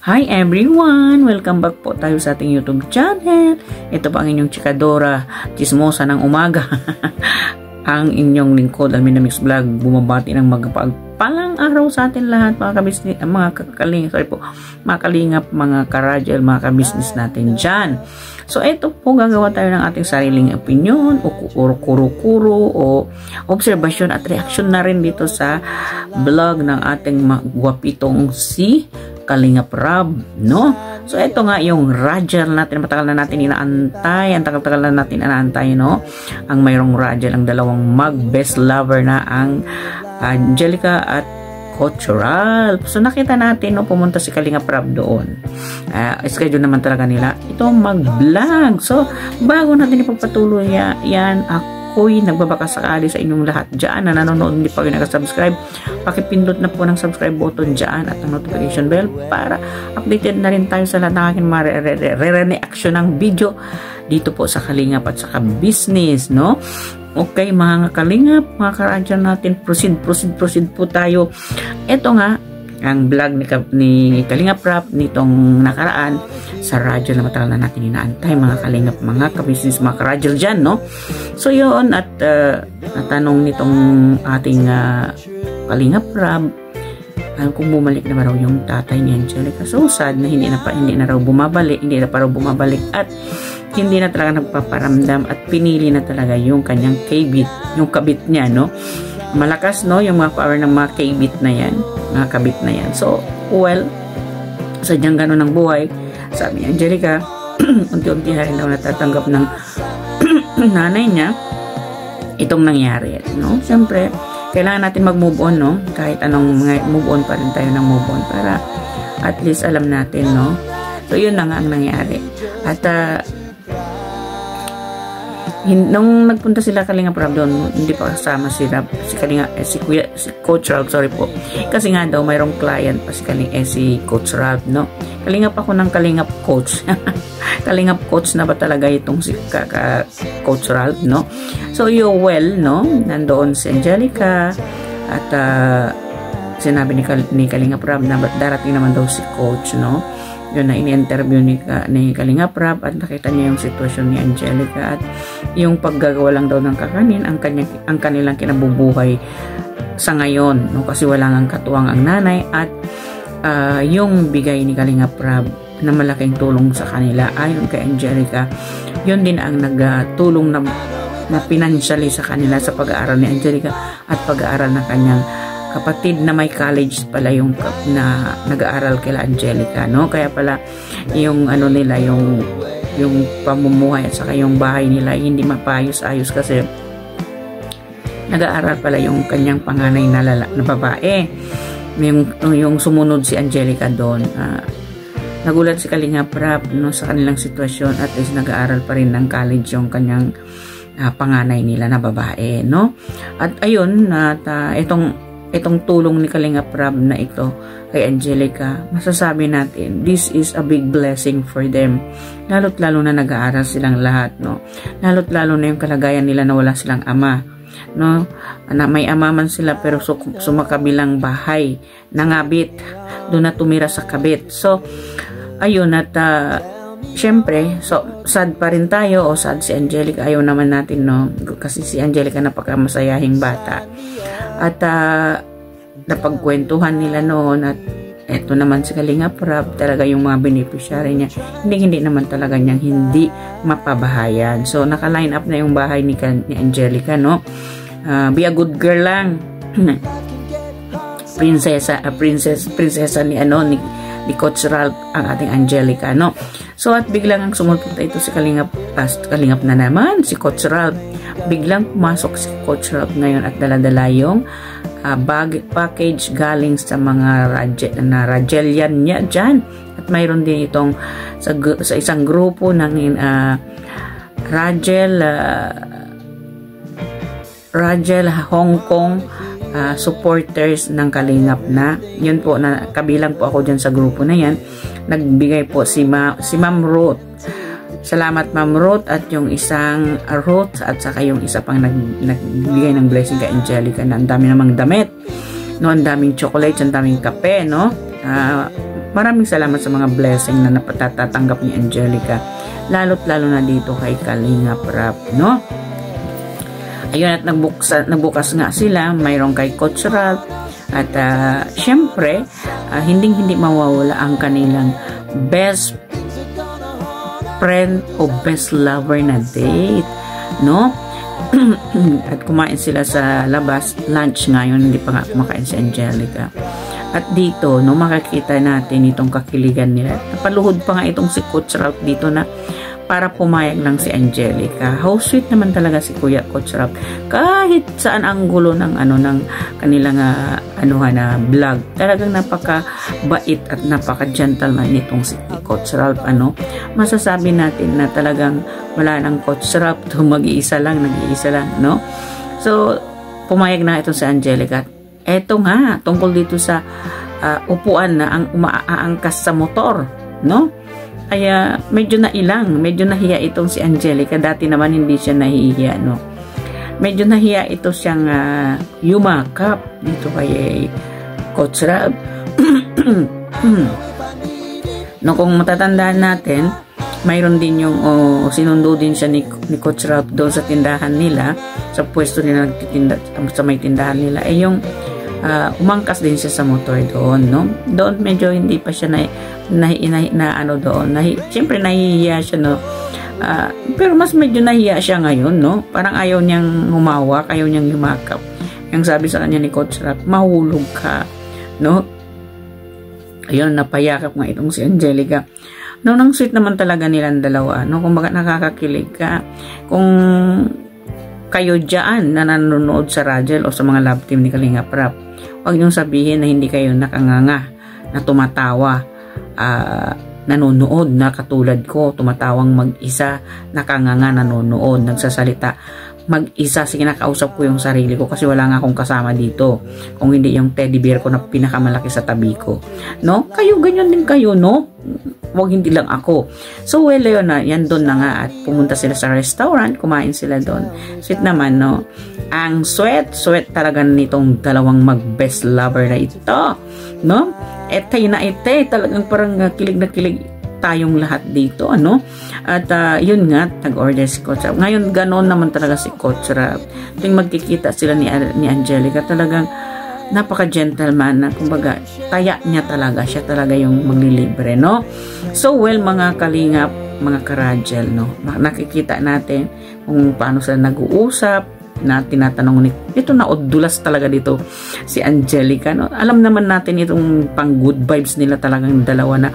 Hi everyone! Welcome back po tayo sa ating YouTube channel. Ito pa ang inyong chikadora, chismosa ng umaga. Ang inyong lingkod, Alminamix Vlog, bumabati ng magpagpalang araw sa atin lahat, mga kalingap, mga karajel, mga kabisnes natin dyan. So, ito po, gagawa tayo ng ating sariling opinion, o kuro-kuro, o observation at reaction na rin dito sa vlog ng ating gwapitong si Kalingap Rab, no? So, ito nga yung Rajel natin. Matagal na natin inaantay. Ang tagal-tagal na natin inaantay, no? Ang mayroong Rajel, ang dalawang mag-best lover na ang Angelica at Cultural. So, nakita natin, no? Pumunta si Kalingap Rab doon. Schedule naman talaga nila. Ito, mag-vlog. So, bago natin ipagpatuloy yan, ako'y nagbabakasakali sa inyong lahat dyan na nanonood, hindi pa kayo nakasubscribe. Pakipindot na po ng subscribe button dyan at ang notification bell para updated na rin tayo sa lahat ng aking re-reaction ng video dito po sa Kalingap at sa business, no? Okay, mga Kalingap, mga karadyan natin, proceed po tayo. Ito nga, ang vlog ni Kalingap Rab nitong nakaraan sa Rajel na matagal na natin inaantay, mga Kalingap, mga kabisnes, mga Rajel dyan, no? So yun, at natanong nitong ating Kalingap Rab kung bumalik na raw yung tatay ni Angelica. So sad na hindi na pa raw bumabalik at hindi na talaga nagpaparamdam at pinili na talaga yung kanyang kabit niya, no? Malakas, no, yung mga power ng mga kabit na yan, mga kabit na yan. So, well, sadyang ganun ang buhay. Sabi ni Angelica, unti-unti na rin daw natatanggap ng nanay niya itong nangyari, no? Siyempre, kailangan natin mag-move on, no? Kahit anong move on pa rin tayo ng move on para at least alam natin, no? So, yun na nga ang nangyari. At, nung nagpunta sila Kalingap Rab doon, hindi pa kasama si Coach Rab, sorry po. Kasi nga daw mayroong client pa si Coach Rab, no? Kalingap ako ng Kalingap Coach. Kalingap Coach na ba talaga itong si Coach Rab, no? So, no? Nandoon si Angelica at sinabi ni Kalingap Rab na darating naman daw si Coach, no? Yun na ini-interview ni Kalingap Rab at nakita niya yung sitwasyon ni Angelica at yung paggagawa lang daw ng kakanin ang kanilang kinabubuhay sa ngayon, no? Kasi wala ngang katuwang ang nanay at yung bigay ni Kalingap Rab na malaking tulong sa kanila ayon kay Angelica, yun din ang nagtulong na financially sa kanila sa pag-aaral ni Angelica at pag-aaral ng kanyang kapatid na may college pala yung na nag-aaral kila Angelica, no? Kaya pala yung nila, yung pamumuhay at saka yung bahay nila hindi mapayos-ayos kasi nag-aaral pala yung kanyang panganay na babae. Yung sumunod si Angelica doon. Nagulat si Kalingap Rab, no, sa kanilang sitwasyon at least nag-aaral pa rin ng college yung kanyang panganay nila na babae, no? At ayun, itong tulong ni Kalingap Rab na ito kay Angelica, masasabi natin, this is a big blessing for them. Lalo't lalo na nag-aaral silang lahat, no? Lalo't lalo na yung kalagayan nila na wala silang ama, no? Na may ama man sila pero sumakabilang bahay, nangabit, doon na tumira sa kabit. So, ayun, at syempre, so, sad pa rin tayo, o sad si Angelica, ayaw naman natin, no? Kasi si Angelica napakamasayahing bata. At napagkwentuhan nila noon at eto naman si Kalingap Rab, talaga yung mga beneficiary niya, hindi naman talaga niyang hindi mapabahayan. So, naka-line up na yung bahay ni Angelica, no? Be a good girl lang. prinsesa ni Coach Ralph ang ating Angelica, no? So, at biglang ang sumulpunta ito si Kalingap na naman, si Coach Ralph. Biglang pumasok si Coach Ralph ngayon at daladala yung package galing sa mga Rajelian niya dyan. At mayroon din itong sa isang grupo ng Rajel Hong Kong supporters ng Kalingap na. Yun po, na kabilang po ako dyan sa grupo na yan. Nagbigay po si Ma'am Ruth. Salamat Ma'am Ruth at yung isang Ruth at saka yung isa pang nagbigay ng blessing kay Angelica na ang dami namang damit, no? Ang daming chocolates, ang daming kape, no? maraming salamat sa mga blessing na napatatanggap ni Angelica. Lalo't lalo na dito kay Kalingap Rap, no? Ayun, at nagbukas nga sila, mayroong kay Coach Ralph, at syempre, hindi mawawala ang kanilang best friend o best lover na date, no? At kumain sila sa labas, lunch ngayon, hindi pa nga kumakain si Angelica. At dito, no, makikita natin itong kakiligan nila. Napaluhod pa nga itong si Coach Ralph dito na para pumayag lang si Angelica. How sweet naman talaga si Kuya Coach Ralph. Kahit saan ang gulo ng ng kanilang na vlog. Talagang napaka-bait at napaka-gentleman nitong si Coach Ralph. Masasabi natin na talagang wala nang Coach Ralph, nag-iisa lang, no? So, pumayag na ito si Angelica. Eto nga, tungkol dito sa upuan na ang umaangkas sa motor, no? Kaya medyo nahiya itong si Angelica. Dati naman hindi siya nahihiya, no? Medyo nahiya ito siyang yumakap dito kay Coach Ralph. No, kung matatandaan natin, mayroon din yung sinundo din siya ni Coach Ralph doon sa tindahan nila, sa pwesto nila nagtitinda, sa may tindahan nila. Yung umangkas din siya sa motor doon, no? Doon medyo hindi pa siya siyempre nahihiya siya, no? Pero mas medyo nahiya siya ngayon, no? Parang ayaw niyang humawak, ayaw niyang yumakap. Yung sabi sa kanya ni Coach Ralph, mahulog ka, no? Ayun, napayakap nga itong si Angelica. No, nang sweet naman talaga nilang dalawa, no? Kung bakit nakakakilig ka, kung kayo dyan na nanonood sa Rajel o sa mga love team ni Kalingap Rap, huwag niyong sabihin na hindi kayo nakanganga, na tumatawa, nanonood na katulad ko, tumatawang mag-isa, nakanganga, nanonood, nagsasalita mag-isa. Sige, nakausap ko yung sarili ko kasi wala nga akong kasama dito, kung hindi yung teddy bear ko na pinakamalaki sa tabi ko, no? Kayo ganyan din kayo, no? Huwag hindi lang ako. So well, yun na, yan doon na nga, at pumunta sila sa restaurant, kumain sila doon. Sweet naman, no? Ang sweet talaga nitong dalawang mag-best lover na ito, no? Etay na etay, talagang parang kilig na kilig tayong lahat dito, ano? At yun nga, nag-order si Coach Ralph. Ngayon, ganon naman talaga si Coach Ralph. Tuwing magkikita sila ni Angelica, talagang napaka-gentleman na, kumbaga, taya niya talaga. Siya talaga yung maglilibre, no? So, well, mga kalingap, mga karajel, no? Nakikita natin kung paano sila nag-uusap, na tinatanong ni ito, na odulas talaga dito si Angelica, no? Alam naman natin itong pang good vibes nila talagang dalawa, na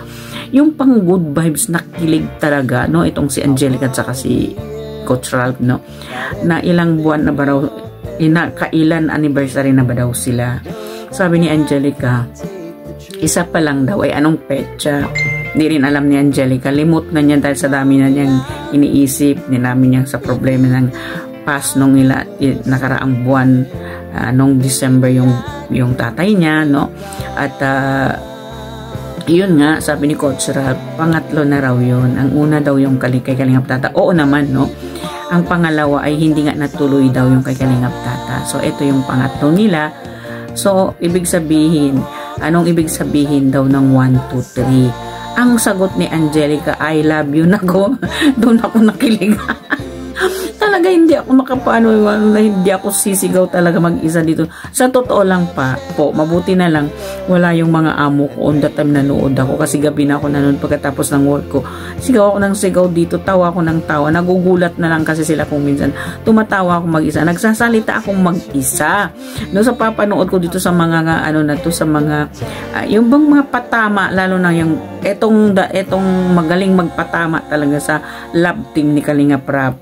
yung pang good vibes na kilig talaga, no? Itong si Angelica at saka si Coach Ralph, no? Na ilang buwan na ba raw, kailan anniversary na ba daw sila? Sabi ni Angelica, isa pa lang daw. Ay, anong petsa? Hindi rin alam ni Angelica. Limot na niya dahil sa dami na niyang iniisip, dinami niyang sa problema ng past nung nakaraang buwan, nung December yung tatay niya, no? At yun nga, sabi ni Coach Ralph, pangatlo na raw yun. Ang una daw yung kay Kalingap Tata. Oo naman, no? Ang pangalawa ay hindi nga natuloy daw yung kay Kalingap Tata. So, ito yung pangatlo nila. So, ibig sabihin, anong ibig sabihin daw ng 1, 2, 3? Ang sagot ni Angelica, I love you na ko. Doon ako nakilig. Talaga hindi ako makapano, hindi ako sisigaw talaga mag-isa dito. Sa totoo lang po, mabuti na lang wala yung mga amo ko on the time nanood ako, kasi gabi na ako nanood pagkatapos ng work ko. Sigaw ako ng sigaw dito, tawa ako ng tawa, nagugulat na lang kasi sila kung minsan tumatawa ako mag-isa, nagsasalita akong mag-isa. No, sa papanood ko dito sa mga sa mga yung bang mga patama, lalo na yung etong magaling magpatama talaga sa love team ni Kalingap Rap.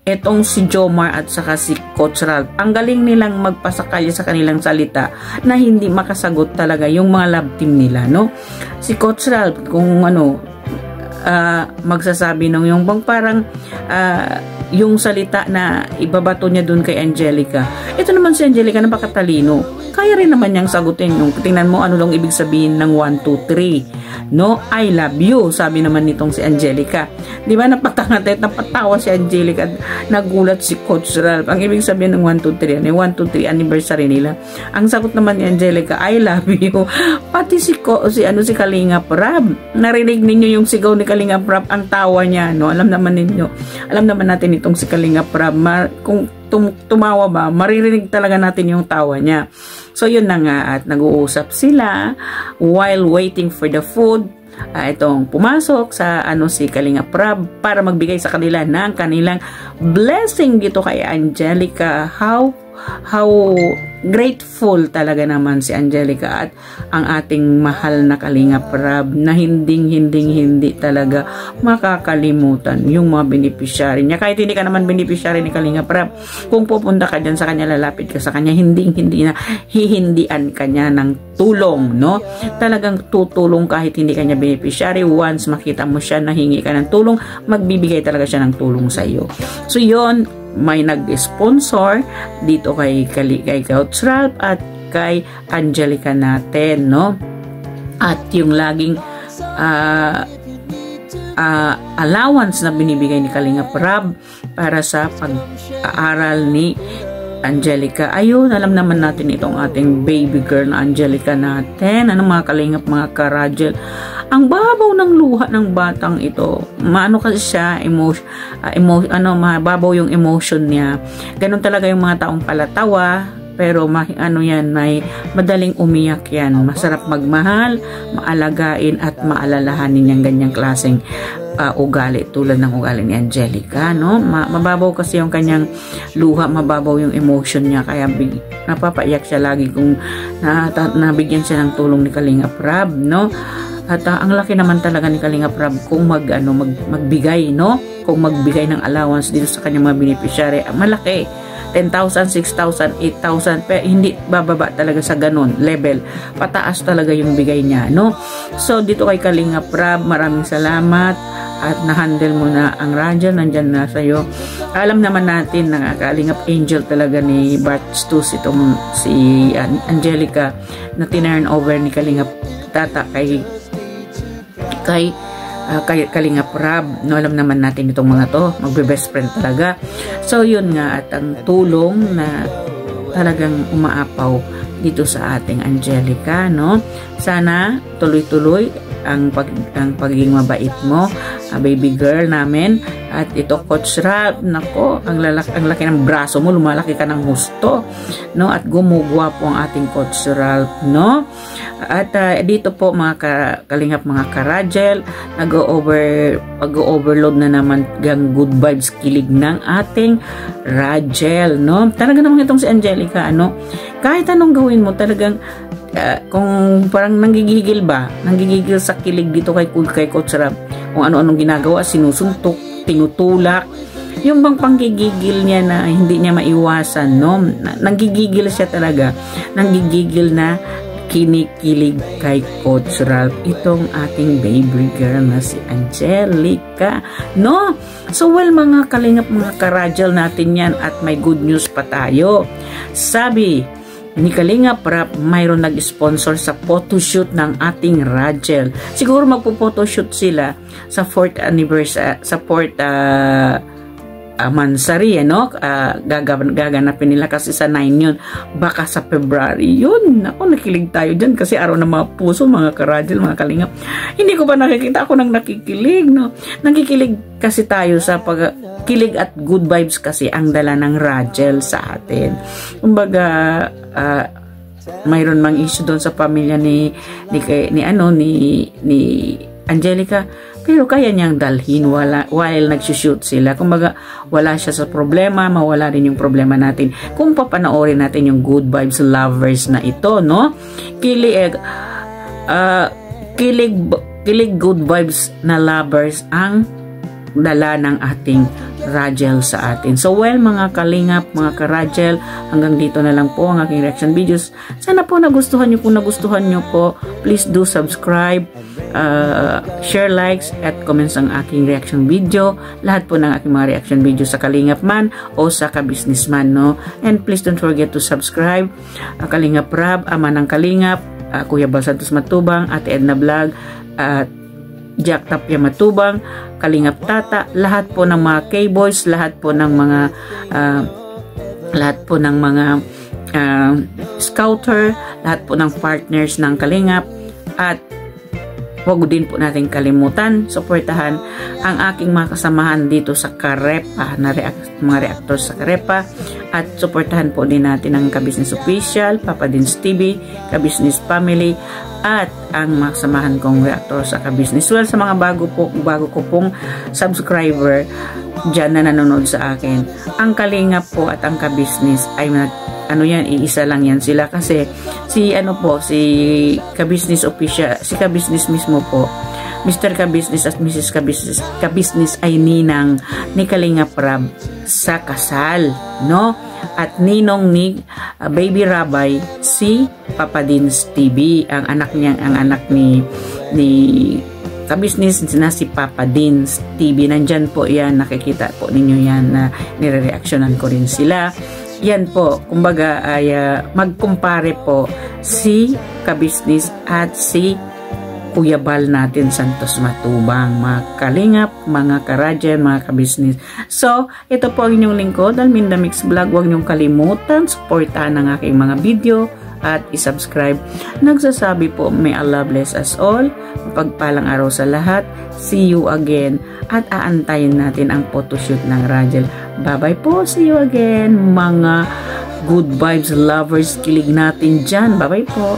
Etong si Jomar at saka si Coach Ralph, ang galing nilang magpasakali sa kanilang salita na hindi makasagot talaga yung mga love team nila, no? Si Coach Ralph, kung magsasabi nung yung bang parang yung salita na ibabato niya dun kay Angelica. Ito naman si Angelica, napakatalino. Kaya rin naman niyang sagutin yung, tingnan mo ano lang ibig sabihin ng 1, 2, 3. No, I love you, sabi naman nitong si Angelica. Di ba, napatawa si Angelica at nagulat si Coach Ralph. Ang ibig sabihin ng 1, 2, 3, ano yung 1, 2, 3 anniversary nila. Ang sagot naman ni Angelica, I love you. Pati si Kalinga Prab. Narinig ninyo yung sigaw ni Kalinga Prab, ang tawa niya, no? Alam naman natin itong si Kalinga Prab, kung tumawa ba, maririnig talaga natin yung tawa niya. So yun na nga, at nag-uusap sila while waiting for the food. Itong pumasok sa si Kalinga Prab para magbigay sa kanila ng kanilang blessing dito kay Angelica. How grateful talaga naman si Angelica at ang ating mahal na Kalinga Prab na hindi talaga makakalimutan yung mga beneficiary niya. Kahit hindi ka naman beneficiary ni Kalinga Prab, kung pupunta ka dyan sa kanya, lalapit ka sa kanya, hindi na hihindian kanya ng tulong, no? Talagang tutulong kahit hindi kanya beneficiary. Once makita mo siya, nahingi ka ng tulong, magbibigay talaga siya ng tulong sa iyo. So yun, may nag-sponsor dito kay Coach Ralph at kay Angelica natin, no? At yung laging allowance na binibigay ni Kalinga Prab para sa pag-aaral ni Angelica. Ayun, alam naman natin itong ating baby girl na Angelica natin. Ano mga kalingap, mga karajel, ang babaw ng luha ng batang ito. Maano kasi siya, mababaw yung emotion niya. Ganun talaga yung mga taong palatawa, pero may madaling umiyak yan. Masarap magmahal, maalagain at maalalahanin yung ganyang klaseng ugali, tulad ng ugali ni Angelica, no? Mababaw kasi yung kanyang luha, mababaw yung emotion niya, kaya napapaiyak siya lagi kung nabigyan siya ng tulong ni Kalinga Prab, no? At ang laki naman talaga ni Kalinga Prab kung magbigay, no? Kung magbigay ng allowance dito sa kanyang mga beneficiary, malaki. 10,000, 6,000, 8,000, pero hindi bababa talaga sa ganun level. Pataas talaga yung bigay niya, no? So, dito kay Kalinga Prab, maraming salamat at na-handle mo na ang radyo, nandyan na sa'yo. Alam naman natin na Kalingap Angel talaga ni Bart Stus, itong si Angelica na tinurn over ni Kalingap Tata kay Kalinga Prab, no? Alam naman natin itong mga to, magbe-best friend talaga. So yun nga, at ang tulong na talagang umaapaw dito sa ating Angelica, no? Sana tuloy-tuloy ang pagiging mabait mo, baby girl namin. At ito, Coach Ralph, nako, ang laki ng braso mo, lumalaki ka ng husto, no? At gumugwapo ang ating Coach Ralph, no? At dito po mga kalingap, mga karajel, nag-overload na naman gang good vibes, kilig ng ating Rajel, no? Talaga naman itong si Angelica, ano? Kahit anong gawin mo, talagang kung parang nanggigigil sa kilig dito kay Coach Ralph, kung ano-anong ginagawa, sinusuntok, tinutulak, yung bang panggigigil niya na hindi niya maiwasan, no? Nanggigigil siya talaga, nanggigigil na kinikilig kay Coach Ralph itong ating baby girl na si Angelica, no? So well, mga kalingap, mga karajal natin yan, at may good news pa tayo. Sabi ni Kalinga Prab, mayroon nag-sponsor sa photoshoot ng ating Rajel. Siguro magpo-photoshoot sila sa 4th anniversary, sa 4th Mansari, no? Gaganapin nila kasi sa 9 yun. Baka sa February yun. Ako, nakilig tayo dyan kasi araw ng mga puso, mga karajel, mga kalingap. Hindi ko ba nakikita? Ako nang nakikilig, no? Nakikilig kasi tayo sa pagkilig at good vibes kasi ang dala ng Rajel sa atin. Kumbaga, mayroon mang issue doon sa pamilya ni Angelica, pero kaya niyang dalhin while nagsushoot sila. Kumbaga, wala siya sa problema, mawala rin yung problema natin kung papanoorin natin yung good vibes lovers na ito, no? Kilig good vibes na lovers ang dala ng ating Rajel sa atin. So well, mga kalingap, mga ka-Rajel, hanggang dito na lang po ang aking reaction videos. Sana po nagustuhan nyo. Kung nagustuhan nyo po, please do subscribe, share, likes, at comments ang aking reaction video. Lahat po ng aking mga reaction video sa Kalingap man o sa Ka-Businessman, no? And please don't forget to subscribe. Kalingap Rab, Ama ng Kalingap, Kuya Bal Santos Matubang, Ate Edna Vlog, at Jack Tapia Matubang, Kalingap Tata, lahat po ng mga K-Boys, lahat po ng mga scouter, lahat po ng partners ng Kalingap, at huwag din po natin kalimutan, suportahan ang aking mga kasamahan dito sa Karepa, mga reactors sa Karepa, at suportahan po din natin ang Ka-Business Official, Papa Dins TV, Ka-Business Family, at ang mga kasamahan kong reactor sa Ka-Business. Well, sa mga bago ko pong subscriber dyan na nanonood sa akin, ang Kalingap po at ang Ka-Business ay iisa lang yan sila, kasi si Ka-Business Official, si Ka-Business mismo po, Mr. Ka-Business at Mrs. Ka-Business ay ninang ni Kalingap Rab sa kasal, no? At ninong ni Baby Rabay si Papa Dins TV, ang anak ni Ka-Business na si Papa Dins TV. Nandyan po yan, nakikita po ninyo yan na nire-reactionan ko rin sila. Yan po, kumbaga ay magkumpare po si Ka-Business at si Kuya Bal natin Santos Matubang, mga Kalingap, mga ka-Rajel, mga Ka-Business. So, ito po ang inyong lingkod, Alminda Mix Vlog. Huwag niyong kalimutan, supportahan ang aking mga video at isubscribe. Nagsasabi po, may Allah bless us all. Mapagpalang araw sa lahat. See you again. At aantayin natin ang photoshoot ng Rajel. Bye-bye po. See you again, mga good vibes lovers. Kilig natin dyan. Bye-bye po.